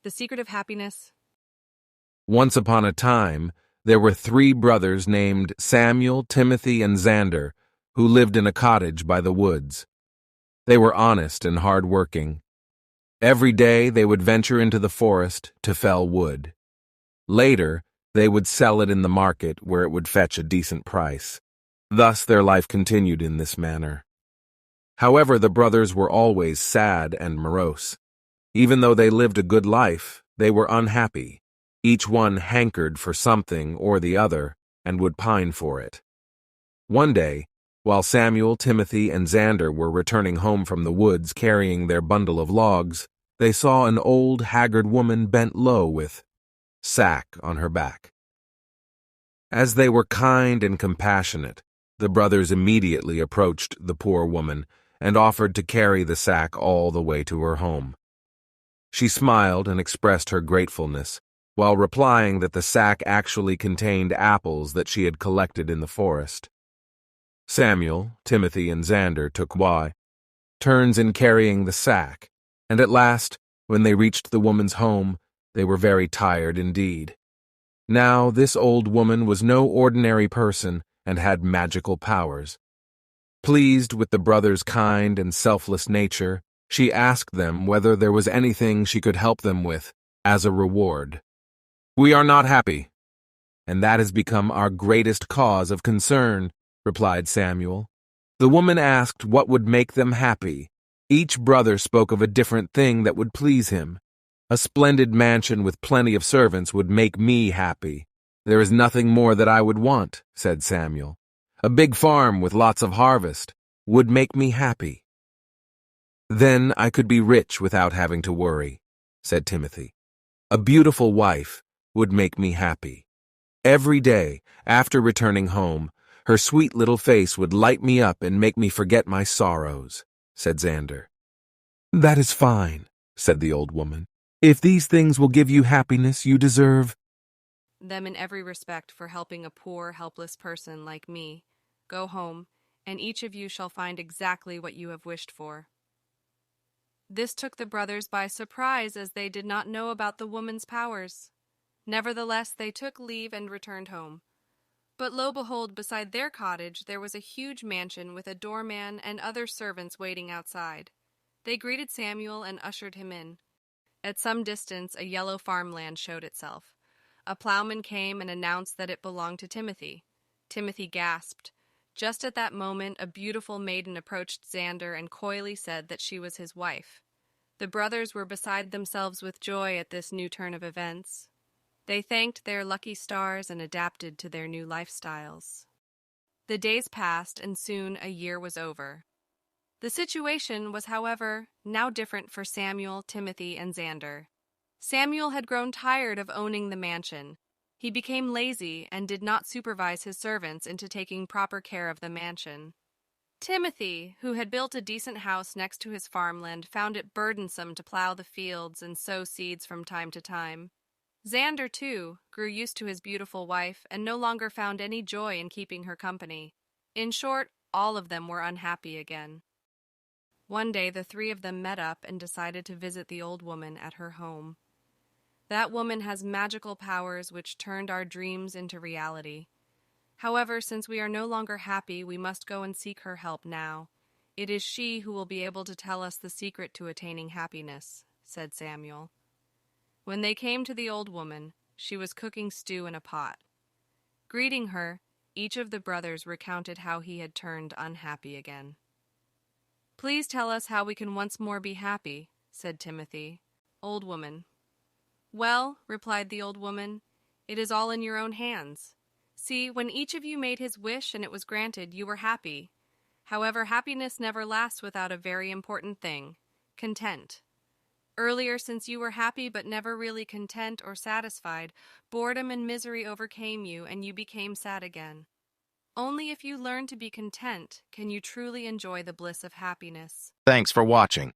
The Secret of Happiness. Once upon a time, there were 3 brothers named Samuel, Timothy, and Xander, who lived in a cottage by the woods. They were honest and hard-working. Every day they would venture into the forest to fell wood. Later, they would sell it in the market where it would fetch a decent price. Thus their life continued in this manner. However, the brothers were always sad and morose. Even though they lived a good life, they were unhappy. Each one hankered for something or the other and would pine for it. One day, while Samuel, Timothy, and Xander were returning home from the woods carrying their bundle of logs, they saw an old, haggard woman bent low with sack on her back. As they were kind and compassionate, the brothers immediately approached the poor woman and offered to carry the sack all the way to her home. She smiled and expressed her gratefulness, while replying that the sack actually contained apples that she had collected in the forest. Samuel, Timothy, and Xander took turns in carrying the sack, and at last, when they reached the woman's home, they were very tired indeed. Now, this old woman was no ordinary person and had magical powers. Pleased with the brothers' kind and selfless nature, she asked them whether there was anything she could help them with as a reward. "We are not happy, and that has become our greatest cause of concern," replied Samuel. The woman asked what would make them happy. Each brother spoke of a different thing that would please him. "A splendid mansion with plenty of servants would make me happy. There is nothing more that I would want," said Samuel. "A big farm with lots of harvest would make me happy." "Then I could be rich without having to worry," said Timothy. "A beautiful wife would make me happy. Every day, after returning home, her sweet little face would light me up and make me forget my sorrows," said Xander. "That is fine," said the old woman. "If these things will give you happiness, you deserve them in every respect for helping a poor, helpless person like me. Go home, and each of you shall find exactly what you have wished for." This took the brothers by surprise, as they did not know about the woman's powers. Nevertheless, they took leave and returned home. But lo behold, beside their cottage there was a huge mansion with a doorman and other servants waiting outside. They greeted Samuel and ushered him in. At some distance, a yellow farmland showed itself. A plowman came and announced that it belonged to Timothy. Timothy gasped. Just at that moment, a beautiful maiden approached Xander and coyly said that she was his wife. The brothers were beside themselves with joy at this new turn of events. They thanked their lucky stars and adapted to their new lifestyles. The days passed, and soon a year was over. The situation was, however, now different for Samuel, Timothy, and Xander. Samuel had grown tired of owning the mansion. He became lazy and did not supervise his servants into taking proper care of the mansion. Timothy, who had built a decent house next to his farmland, found it burdensome to plow the fields and sow seeds from time to time. Xander, too, grew used to his beautiful wife and no longer found any joy in keeping her company. In short, all of them were unhappy again. One day, the 3 of them met up and decided to visit the old woman at her home. That woman has magical powers which turned our dreams into reality. However, since we are no longer happy, we must go and seek her help now. It is she who will be able to tell us the secret to attaining happiness," said Samuel. When they came to the old woman, she was cooking stew in a pot. Greeting her, each of the brothers recounted how he had turned unhappy again. "Please tell us how we can once more be happy," said Timothy. Old woman. "Well," replied the old woman, "it is all in your own hands. See, when each of you made his wish and it was granted, you were happy. However, happiness never lasts without a very important thing: content. Earlier, since you were happy but never really content or satisfied, boredom and misery overcame you and you became sad again. Only if you learn to be content can you truly enjoy the bliss of happiness." Thanks for watching.